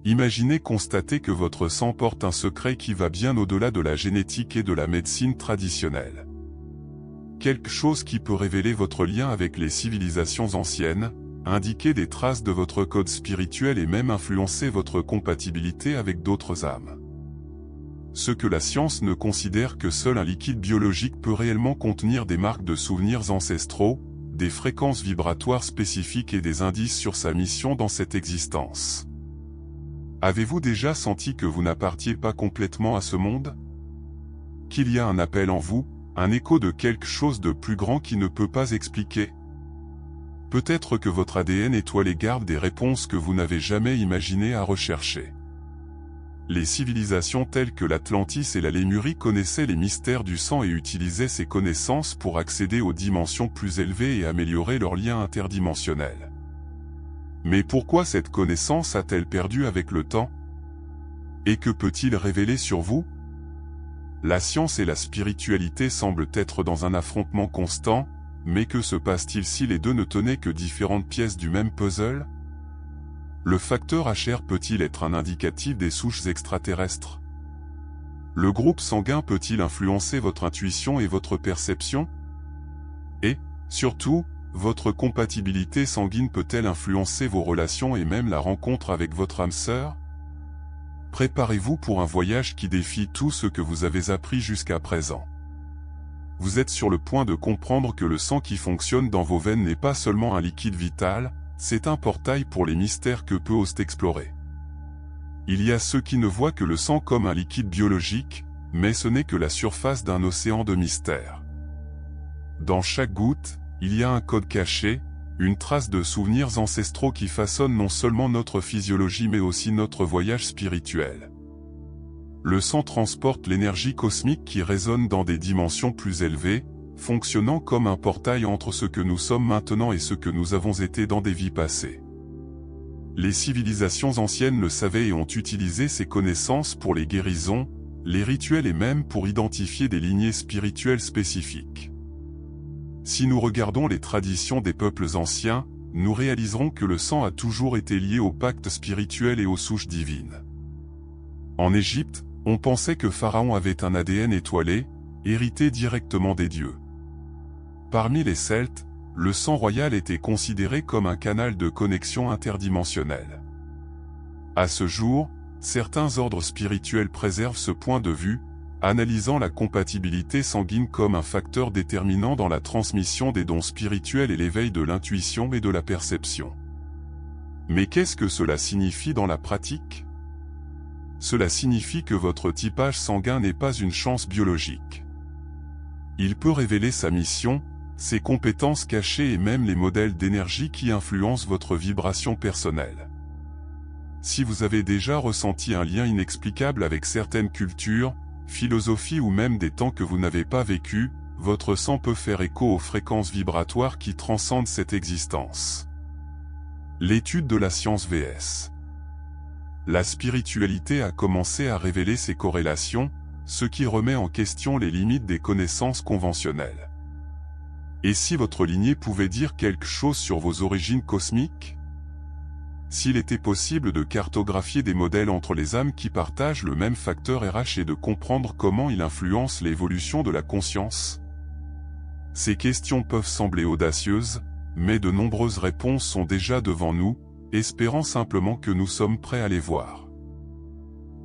Imaginez constater que votre sang porte un secret qui va bien au-delà de la génétique et de la médecine traditionnelle. Quelque chose qui peut révéler votre lien avec les civilisations anciennes, indiquer des traces de votre code spirituel et même influencer votre compatibilité avec d'autres âmes. Ce que la science ne considère que seul un liquide biologique peut réellement contenir des marques de souvenirs ancestraux, des fréquences vibratoires spécifiques et des indices sur sa mission dans cette existence. Avez-vous déjà senti que vous n'appartiez pas complètement à ce monde? Qu'il y a un appel en vous, un écho de quelque chose de plus grand qui ne peut pas expliquer? Peut-être que votre ADN étoilé garde des réponses que vous n'avez jamais imaginé à rechercher. Les civilisations telles que l'Atlantis et la Lémurie connaissaient les mystères du sang et utilisaient ces connaissances pour accéder aux dimensions plus élevées et améliorer leurs liens interdimensionnels. Mais pourquoi cette connaissance a-t-elle perdu avec le temps? Et que peut-il révéler sur vous? La science et la spiritualité semblent être dans un affrontement constant, mais que se passe-t-il si les deux ne tenaient que différentes pièces du même puzzle? Le facteur HR peut-il être un indicatif des souches extraterrestres? Le groupe sanguin peut-il influencer votre intuition et votre perception? Et, surtout, votre compatibilité sanguine peut-elle influencer vos relations et même la rencontre avec votre âme sœur? Préparez-vous pour un voyage qui défie tout ce que vous avez appris jusqu'à présent. Vous êtes sur le point de comprendre que le sang qui fonctionne dans vos veines n'est pas seulement un liquide vital, c'est un portail pour les mystères que peu osent explorer. Il y a ceux qui ne voient que le sang comme un liquide biologique, mais ce n'est que la surface d'un océan de mystères. Dans chaque goutte, il y a un code caché, une trace de souvenirs ancestraux qui façonnent non seulement notre physiologie mais aussi notre voyage spirituel. Le sang transporte l'énergie cosmique qui résonne dans des dimensions plus élevées, fonctionnant comme un portail entre ce que nous sommes maintenant et ce que nous avons été dans des vies passées. Les civilisations anciennes le savaient et ont utilisé ces connaissances pour les guérisons, les rituels et même pour identifier des lignées spirituelles spécifiques. Si nous regardons les traditions des peuples anciens, nous réaliserons que le sang a toujours été lié au pacte spirituel et aux souches divines. En Égypte, on pensait que Pharaon avait un ADN étoilé, hérité directement des dieux. Parmi les Celtes, le sang royal était considéré comme un canal de connexion interdimensionnelle. À ce jour, certains ordres spirituels préservent ce point de vue, analysant la compatibilité sanguine comme un facteur déterminant dans la transmission des dons spirituels et l'éveil de l'intuition et de la perception. Mais qu'est-ce que cela signifie dans la pratique? Cela signifie que votre typage sanguin n'est pas une chance biologique. Il peut révéler sa mission, ses compétences cachées et même les modèles d'énergie qui influencent votre vibration personnelle. Si vous avez déjà ressenti un lien inexplicable avec certaines cultures, philosophies ou même des temps que vous n'avez pas vécus, votre sang peut faire écho aux fréquences vibratoires qui transcendent cette existence. L'étude de la science vs. La spiritualité a commencé à révéler ces corrélations, ce qui remet en question les limites des connaissances conventionnelles. Et si votre lignée pouvait dire quelque chose sur vos origines cosmiques? S'il était possible de cartographier des modèles entre les âmes qui partagent le même facteur RH et de comprendre comment il influence l'évolution de la conscience? Ces questions peuvent sembler audacieuses, mais de nombreuses réponses sont déjà devant nous, espérant simplement que nous sommes prêts à les voir.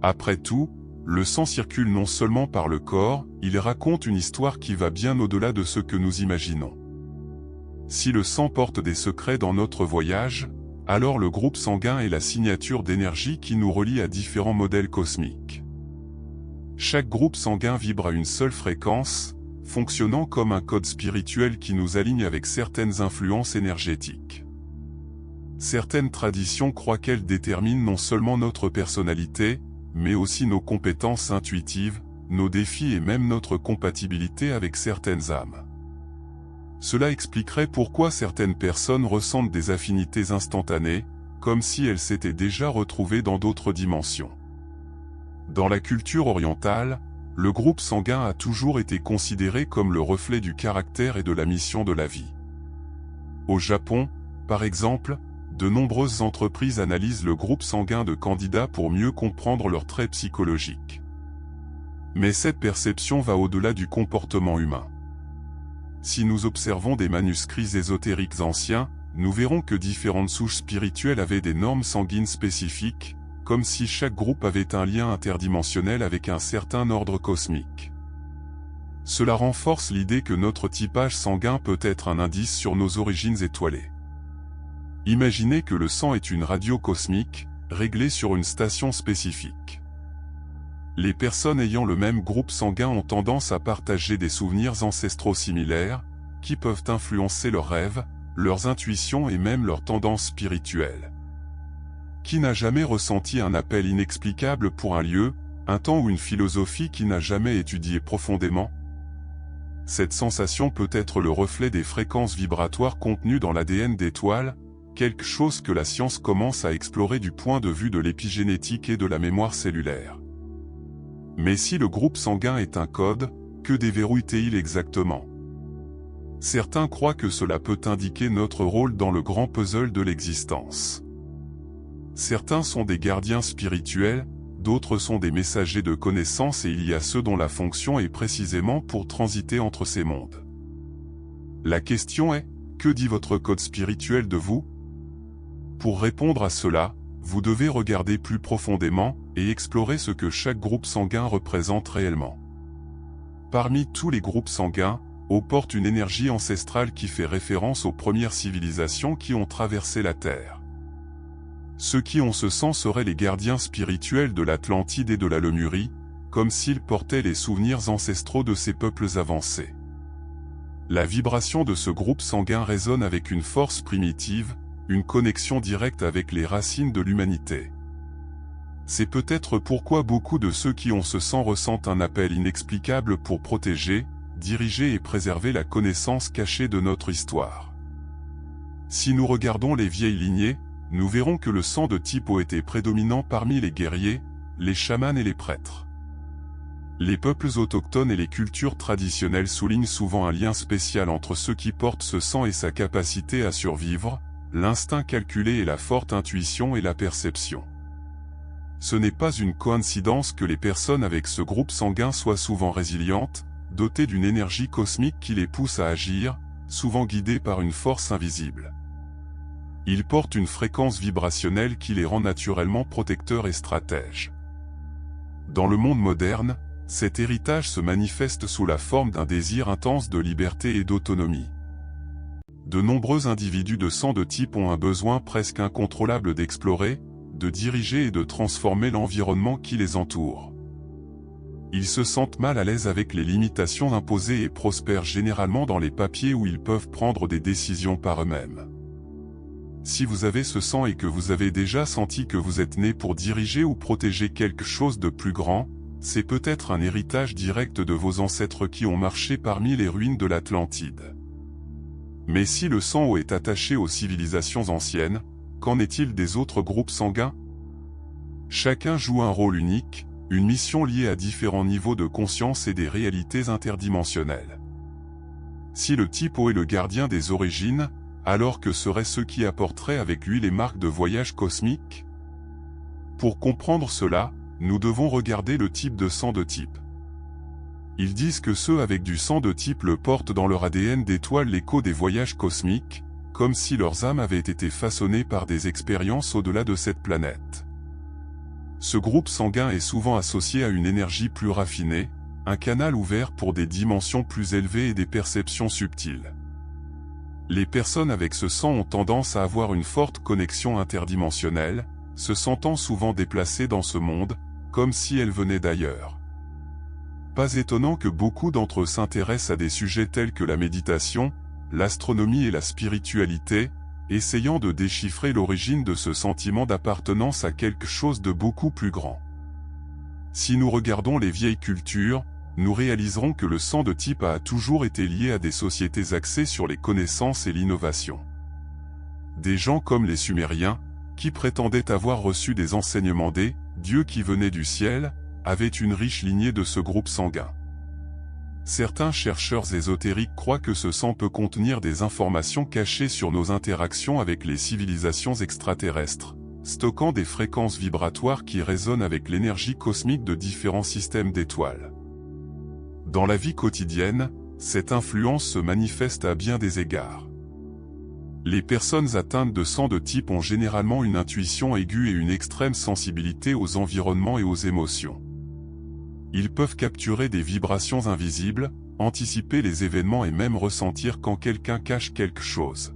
Après tout, le sang circule non seulement par le corps, il raconte une histoire qui va bien au-delà de ce que nous imaginons. Si le sang porte des secrets dans notre voyage, alors le groupe sanguin est la signature d'énergie qui nous relie à différents modèles cosmiques. Chaque groupe sanguin vibre à une seule fréquence, fonctionnant comme un code spirituel qui nous aligne avec certaines influences énergétiques. Certaines traditions croient qu'elles déterminent non seulement notre personnalité, mais aussi nos compétences intuitives, nos défis et même notre compatibilité avec certaines âmes. Cela expliquerait pourquoi certaines personnes ressentent des affinités instantanées, comme si elles s'étaient déjà retrouvées dans d'autres dimensions. Dans la culture orientale, le groupe sanguin a toujours été considéré comme le reflet du caractère et de la mission de la vie. Au Japon, par exemple, de nombreuses entreprises analysent le groupe sanguin de candidats pour mieux comprendre leurs traits psychologiques. Mais cette perception va au-delà du comportement humain. Si nous observons des manuscrits ésotériques anciens, nous verrons que différentes souches spirituelles avaient des normes sanguines spécifiques, comme si chaque groupe avait un lien interdimensionnel avec un certain ordre cosmique. Cela renforce l'idée que notre typage sanguin peut être un indice sur nos origines étoilées. Imaginez que le sang est une radio cosmique, réglée sur une station spécifique. Les personnes ayant le même groupe sanguin ont tendance à partager des souvenirs ancestraux similaires, qui peuvent influencer leurs rêves, leurs intuitions et même leurs tendances spirituelles. Qui n'a jamais ressenti un appel inexplicable pour un lieu, un temps ou une philosophie qui n'a jamais étudié profondément? Cette sensation peut être le reflet des fréquences vibratoires contenues dans l'ADN d'étoiles, quelque chose que la science commence à explorer du point de vue de l'épigénétique et de la mémoire cellulaire. Mais si le groupe sanguin est un code, que déverrouille-t-il exactement? Certains croient que cela peut indiquer notre rôle dans le grand puzzle de l'existence. Certains sont des gardiens spirituels, d'autres sont des messagers de connaissances et il y a ceux dont la fonction est précisément pour transiter entre ces mondes. La question est, que dit votre code spirituel de vous? Pour répondre à cela, vous devez regarder plus profondément et explorer ce que chaque groupe sanguin représente réellement. Parmi tous les groupes sanguins, Eau porte une énergie ancestrale qui fait référence aux premières civilisations qui ont traversé la Terre. Ceux qui ont ce sang seraient les gardiens spirituels de l'Atlantide et de la Lemurie, comme s'ils portaient les souvenirs ancestraux de ces peuples avancés. La vibration de ce groupe sanguin résonne avec une force primitive, une connexion directe avec les racines de l'humanité. C'est peut-être pourquoi beaucoup de ceux qui ont ce sang ressentent un appel inexplicable pour protéger, diriger et préserver la connaissance cachée de notre histoire. Si nous regardons les vieilles lignées, nous verrons que le sang de type O était prédominant parmi les guerriers, les chamans et les prêtres. Les peuples autochtones et les cultures traditionnelles soulignent souvent un lien spécial entre ceux qui portent ce sang et sa capacité à survivre, l'instinct calculé et la forte intuition et la perception. Ce n'est pas une coïncidence que les personnes avec ce groupe sanguin soient souvent résilientes, dotées d'une énergie cosmique qui les pousse à agir, souvent guidées par une force invisible. Ils portent une fréquence vibrationnelle qui les rend naturellement protecteurs et stratèges. Dans le monde moderne, cet héritage se manifeste sous la forme d'un désir intense de liberté et d'autonomie. De nombreux individus de sang de type ont un besoin presque incontrôlable d'explorer, de diriger et de transformer l'environnement qui les entoure. Ils se sentent mal à l'aise avec les limitations imposées et prospèrent généralement dans les papiers où ils peuvent prendre des décisions par eux-mêmes. Si vous avez ce sang et que vous avez déjà senti que vous êtes né pour diriger ou protéger quelque chose de plus grand, c'est peut-être un héritage direct de vos ancêtres qui ont marché parmi les ruines de l'Atlantide. Mais si le sang O est attaché aux civilisations anciennes, qu'en est-il des autres groupes sanguins? Chacun joue un rôle unique, une mission liée à différents niveaux de conscience et des réalités interdimensionnelles. Si le type O est le gardien des origines, alors que seraient ceux qui apporteraient avec lui les marques de voyage cosmique? Pour comprendre cela, nous devons regarder le type de sang de type. Ils disent que ceux avec du sang de type le portent dans leur ADN d'étoile l'écho des voyages cosmiques, comme si leurs âmes avaient été façonnées par des expériences au-delà de cette planète. Ce groupe sanguin est souvent associé à une énergie plus raffinée, un canal ouvert pour des dimensions plus élevées et des perceptions subtiles. Les personnes avec ce sang ont tendance à avoir une forte connexion interdimensionnelle, se sentant souvent déplacées dans ce monde, comme si elles venaient d'ailleurs. Pas étonnant que beaucoup d'entre eux s'intéressent à des sujets tels que la méditation, l'astronomie et la spiritualité, essayant de déchiffrer l'origine de ce sentiment d'appartenance à quelque chose de beaucoup plus grand. Si nous regardons les vieilles cultures, nous réaliserons que le sang de type A a toujours été lié à des sociétés axées sur les connaissances et l'innovation. Des gens comme les Sumériens, qui prétendaient avoir reçu des enseignements des dieux qui venaient du ciel, avaient une riche lignée de ce groupe sanguin. Certains chercheurs ésotériques croient que ce sang peut contenir des informations cachées sur nos interactions avec les civilisations extraterrestres, stockant des fréquences vibratoires qui résonnent avec l'énergie cosmique de différents systèmes d'étoiles. Dans la vie quotidienne, cette influence se manifeste à bien des égards. Les personnes atteintes de sang de type ont généralement une intuition aiguë et une extrême sensibilité aux environnements et aux émotions. Ils peuvent capturer des vibrations invisibles, anticiper les événements et même ressentir quand quelqu'un cache quelque chose.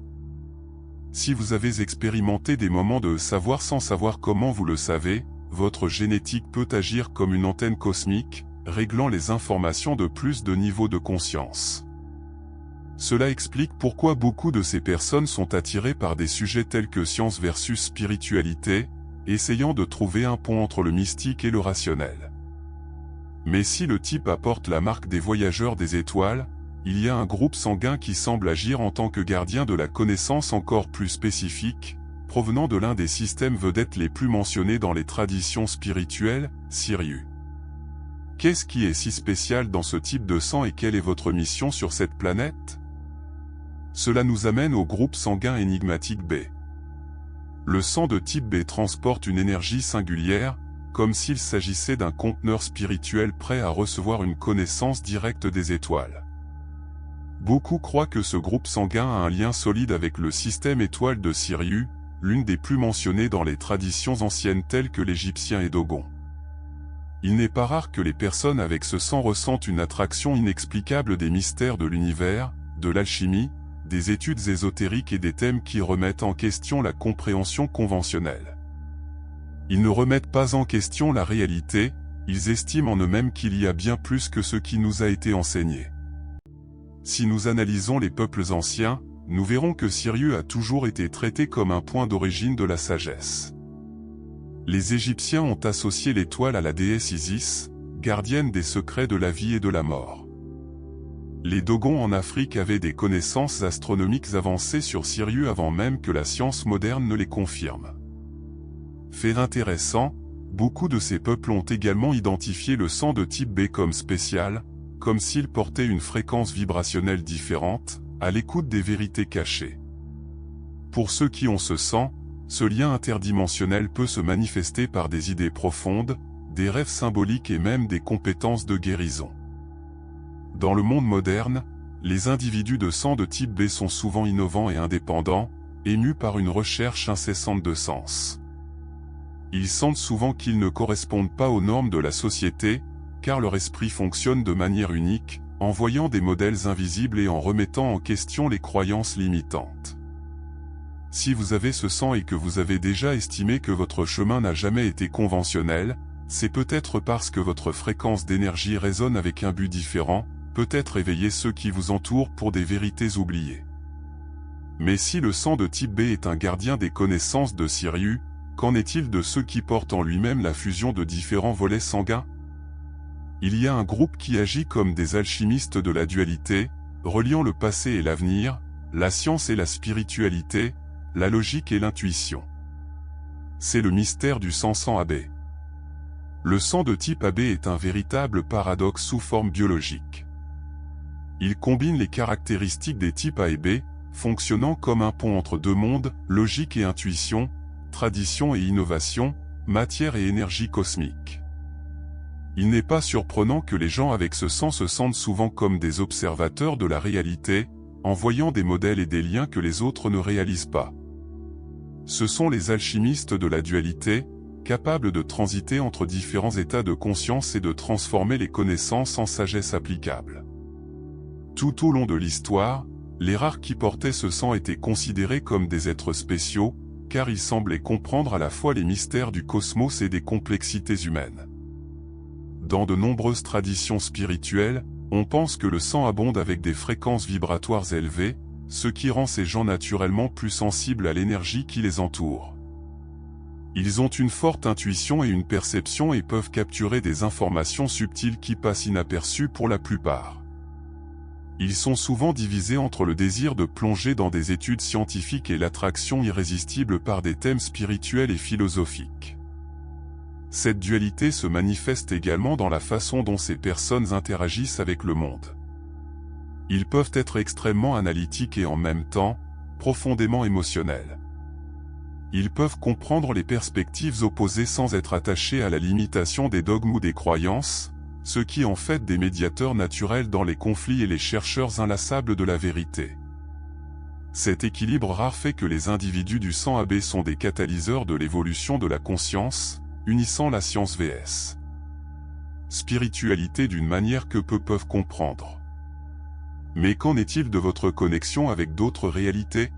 Si vous avez expérimenté des moments de savoir sans savoir comment vous le savez, votre génétique peut agir comme une antenne cosmique, réglant les informations de plus de niveaux de conscience. Cela explique pourquoi beaucoup de ces personnes sont attirées par des sujets tels que science versus spiritualité, essayant de trouver un pont entre le mystique et le rationnel. Mais si le type apporte la marque des voyageurs des étoiles, il y a un groupe sanguin qui semble agir en tant que gardien de la connaissance encore plus spécifique, provenant de l'un des systèmes vedettes les plus mentionnés dans les traditions spirituelles, Sirius. Qu'est-ce qui est si spécial dans ce type de sang et quelle est votre mission sur cette planète? Cela nous amène au groupe sanguin énigmatique B. Le sang de type B transporte une énergie singulière, comme s'il s'agissait d'un conteneur spirituel prêt à recevoir une connaissance directe des étoiles. Beaucoup croient que ce groupe sanguin a un lien solide avec le système étoile de Sirius, l'une des plus mentionnées dans les traditions anciennes telles que l'Égyptien et Dogon. Il n'est pas rare que les personnes avec ce sang ressentent une attraction inexplicable des mystères de l'univers, de l'alchimie, des études ésotériques et des thèmes qui remettent en question la compréhension conventionnelle. Ils ne remettent pas en question la réalité, ils estiment en eux-mêmes qu'il y a bien plus que ce qui nous a été enseigné. Si nous analysons les peuples anciens, nous verrons que Sirius a toujours été traité comme un point d'origine de la sagesse. Les Égyptiens ont associé l'étoile à la déesse Isis, gardienne des secrets de la vie et de la mort. Les Dogons en Afrique avaient des connaissances astronomiques avancées sur Sirius avant même que la science moderne ne les confirme. Fait intéressant, beaucoup de ces peuples ont également identifié le sang de type B comme spécial, comme s'il portait une fréquence vibrationnelle différente, à l'écoute des vérités cachées. Pour ceux qui ont ce sang, ce lien interdimensionnel peut se manifester par des idées profondes, des rêves symboliques et même des compétences de guérison. Dans le monde moderne, les individus de sang de type B sont souvent innovants et indépendants, émus par une recherche incessante de sens. Ils sentent souvent qu'ils ne correspondent pas aux normes de la société, car leur esprit fonctionne de manière unique, en voyant des modèles invisibles et en remettant en question les croyances limitantes. Si vous avez ce sang et que vous avez déjà estimé que votre chemin n'a jamais été conventionnel, c'est peut-être parce que votre fréquence d'énergie résonne avec un but différent, peut-être éveiller ceux qui vous entourent pour des vérités oubliées. Mais si le sang de type B est un gardien des connaissances de Sirius, qu'en est-il de ceux qui portent en lui-même la fusion de différents volets sanguins? Il y a un groupe qui agit comme des alchimistes de la dualité, reliant le passé et l'avenir, la science et la spiritualité, la logique et l'intuition. C'est le mystère du sang AB. Le sang de type AB est un véritable paradoxe sous forme biologique. Il combine les caractéristiques des types A et B, fonctionnant comme un pont entre deux mondes, logique et intuition, tradition et innovation, matière et énergie cosmique. Il n'est pas surprenant que les gens avec ce sang se sentent souvent comme des observateurs de la réalité, en voyant des modèles et des liens que les autres ne réalisent pas. Ce sont les alchimistes de la dualité, capables de transiter entre différents états de conscience et de transformer les connaissances en sagesse applicable. Tout au long de l'histoire, les rares qui portaient ce sang étaient considérés comme des êtres spéciaux, car ils semblaient comprendre à la fois les mystères du cosmos et des complexités humaines. Dans de nombreuses traditions spirituelles, on pense que le sang abonde avec des fréquences vibratoires élevées, ce qui rend ces gens naturellement plus sensibles à l'énergie qui les entoure. Ils ont une forte intuition et une perception et peuvent capturer des informations subtiles qui passent inaperçues pour la plupart. Ils sont souvent divisés entre le désir de plonger dans des études scientifiques et l'attraction irrésistible par des thèmes spirituels et philosophiques. Cette dualité se manifeste également dans la façon dont ces personnes interagissent avec le monde. Ils peuvent être extrêmement analytiques et en même temps, profondément émotionnels. Ils peuvent comprendre les perspectives opposées sans être attachés à la limitation des dogmes ou des croyances, ce qui en fait des médiateurs naturels dans les conflits et les chercheurs inlassables de la vérité. Cet équilibre rare fait que les individus du sang AB sont des catalyseurs de l'évolution de la conscience, unissant la science vs. spiritualité d'une manière que peu peuvent comprendre. Mais qu'en est-il de votre connexion avec d'autres réalités?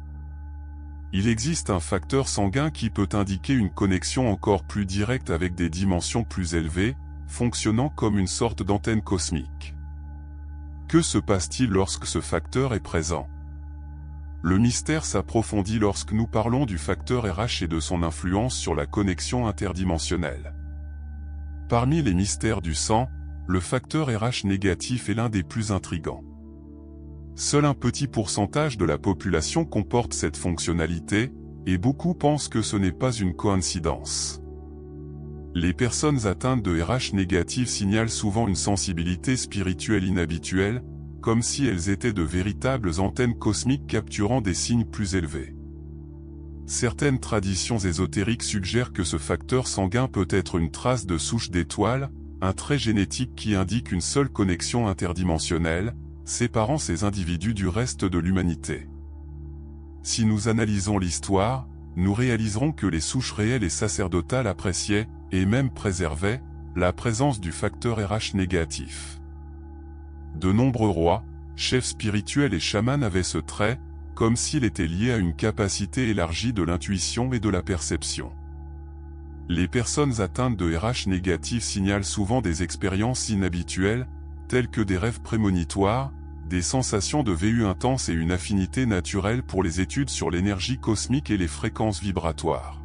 Il existe un facteur sanguin qui peut indiquer une connexion encore plus directe avec des dimensions plus élevées, fonctionnant comme une sorte d'antenne cosmique. Que se passe-t-il lorsque ce facteur est présent? Le mystère s'approfondit lorsque nous parlons du facteur RH et de son influence sur la connexion interdimensionnelle. Parmi les mystères du sang, le facteur RH négatif est l'un des plus intrigants. Seul un petit pourcentage de la population comporte cette fonctionnalité, et beaucoup pensent que ce n'est pas une coïncidence. Les personnes atteintes de RH négatif signalent souvent une sensibilité spirituelle inhabituelle, comme si elles étaient de véritables antennes cosmiques capturant des signes plus élevés. Certaines traditions ésotériques suggèrent que ce facteur sanguin peut être une trace de souche d'étoile, un trait génétique qui indique une seule connexion interdimensionnelle, séparant ces individus du reste de l'humanité. Si nous analysons l'histoire, nous réaliserons que les souches réelles et sacerdotales appréciaient, et même préservaient, la présence du facteur RH négatif. De nombreux rois, chefs spirituels et chamans avaient ce trait, comme s'il était lié à une capacité élargie de l'intuition et de la perception. Les personnes atteintes de RH négatif signalent souvent des expériences inhabituelles, telles que des rêves prémonitoires, des sensations de VU intense et une affinité naturelle pour les études sur l'énergie cosmique et les fréquences vibratoires.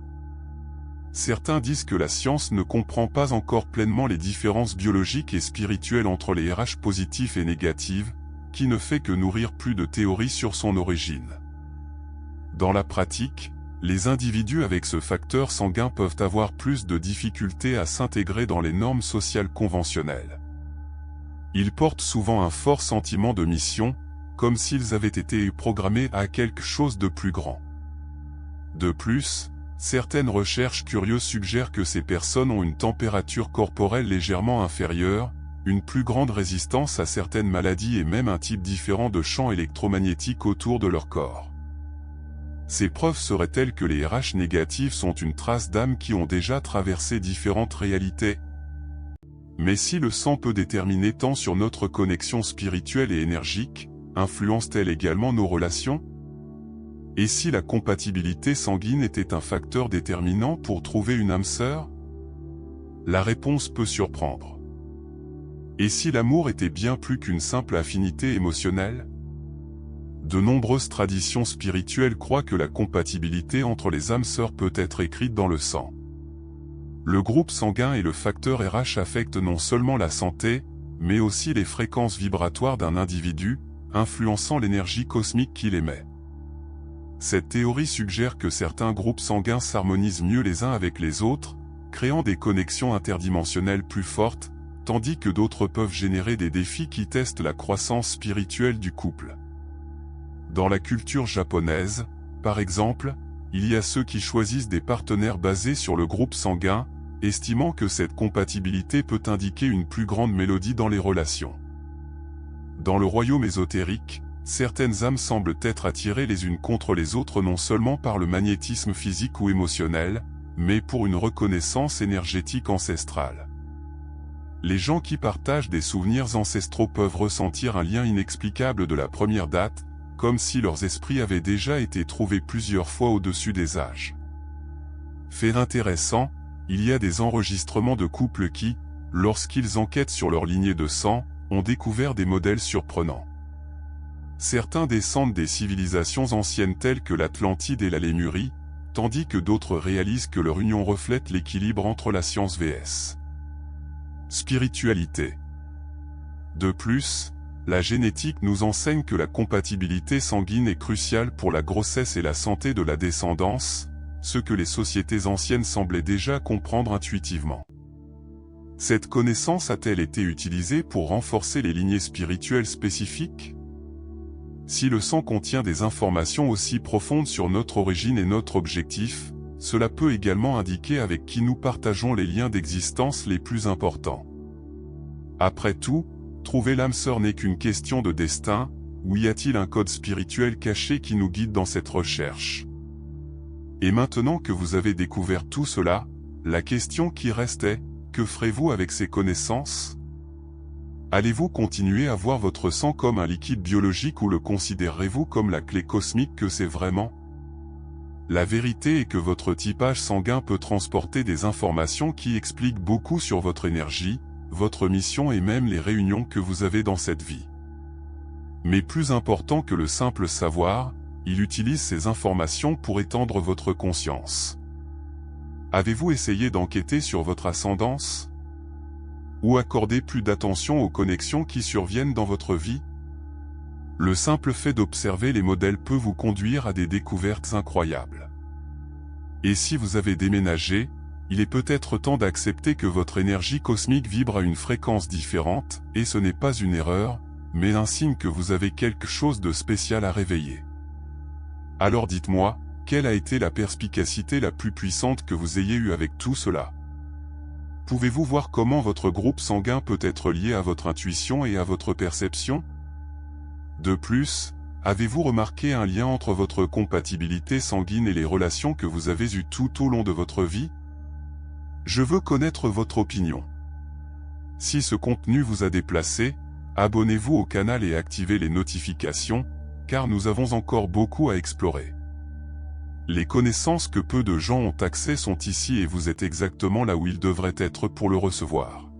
Certains disent que la science ne comprend pas encore pleinement les différences biologiques et spirituelles entre les RH positifs et négatifs, qui ne fait que nourrir plus de théories sur son origine. Dans la pratique, les individus avec ce facteur sanguin peuvent avoir plus de difficultés à s'intégrer dans les normes sociales conventionnelles. Ils portent souvent un fort sentiment de mission, comme s'ils avaient été programmés à quelque chose de plus grand. De plus, certaines recherches curieuses suggèrent que ces personnes ont une température corporelle légèrement inférieure, une plus grande résistance à certaines maladies et même un type différent de champs électromagnétiques autour de leur corps. Ces preuves seraient-elles que les RH négatifs sont une trace d'âmes qui ont déjà traversé différentes réalités? Mais si le sang peut déterminer tant sur notre connexion spirituelle et énergique, influence-t-elle également nos relations? Et si la compatibilité sanguine était un facteur déterminant pour trouver une âme sœur? La réponse peut surprendre. Et si l'amour était bien plus qu'une simple affinité émotionnelle? De nombreuses traditions spirituelles croient que la compatibilité entre les âmes sœurs peut être écrite dans le sang. Le groupe sanguin et le facteur RH affectent non seulement la santé, mais aussi les fréquences vibratoires d'un individu, influençant l'énergie cosmique qu'il émet. Cette théorie suggère que certains groupes sanguins s'harmonisent mieux les uns avec les autres, créant des connexions interdimensionnelles plus fortes, tandis que d'autres peuvent générer des défis qui testent la croissance spirituelle du couple. Dans la culture japonaise, par exemple, il y a ceux qui choisissent des partenaires basés sur le groupe sanguin, estimant que cette compatibilité peut indiquer une plus grande mélodie dans les relations. Dans le royaume ésotérique, certaines âmes semblent être attirées les unes contre les autres non seulement par le magnétisme physique ou émotionnel, mais pour une reconnaissance énergétique ancestrale. Les gens qui partagent des souvenirs ancestraux peuvent ressentir un lien inexplicable de la première date, comme si leurs esprits avaient déjà été trouvés plusieurs fois au-dessus des âges. Fait intéressant, il y a des enregistrements de couples qui, lorsqu'ils enquêtent sur leur lignée de sang, ont découvert des modèles surprenants. Certains descendent des civilisations anciennes telles que l'Atlantide et la Lémurie, tandis que d'autres réalisent que leur union reflète l'équilibre entre la science vs. spiritualité. De plus, la génétique nous enseigne que la compatibilité sanguine est cruciale pour la grossesse et la santé de la descendance, ce que les sociétés anciennes semblaient déjà comprendre intuitivement. Cette connaissance a-t-elle été utilisée pour renforcer les lignées spirituelles spécifiques? Si le sang contient des informations aussi profondes sur notre origine et notre objectif, cela peut également indiquer avec qui nous partageons les liens d'existence les plus importants. Après tout, trouver l'âme sœur n'est qu'une question de destin, ou y a-t-il un code spirituel caché qui nous guide dans cette recherche? Et maintenant que vous avez découvert tout cela, la question qui reste est, que ferez-vous avec ces connaissances? Allez-vous continuer à voir votre sang comme un liquide biologique ou le considérerez-vous comme la clé cosmique que c'est vraiment? La vérité est que votre typage sanguin peut transporter des informations qui expliquent beaucoup sur votre énergie, votre mission et même les réunions que vous avez dans cette vie. Mais plus important que le simple savoir, il utilise ces informations pour étendre votre conscience. Avez-vous essayé d'enquêter sur votre ascendance? Ou accorder plus d'attention aux connexions qui surviennent dans votre vie? Le simple fait d'observer les modèles peut vous conduire à des découvertes incroyables. Et si vous avez déménagé, il est peut-être temps d'accepter que votre énergie cosmique vibre à une fréquence différente, et ce n'est pas une erreur, mais un signe que vous avez quelque chose de spécial à réveiller. Alors dites-moi, quelle a été la perspicacité la plus puissante que vous ayez eue avec tout cela? Pouvez-vous voir comment votre groupe sanguin peut être lié à votre intuition et à votre perception? De plus, avez-vous remarqué un lien entre votre compatibilité sanguine et les relations que vous avez eues tout au long de votre vie? Je veux connaître votre opinion. Si ce contenu vous a déplacé, abonnez-vous au canal et activez les notifications, car nous avons encore beaucoup à explorer. Les connaissances que peu de gens ont accès sont ici et vous êtes exactement là où ils devraient être pour le recevoir.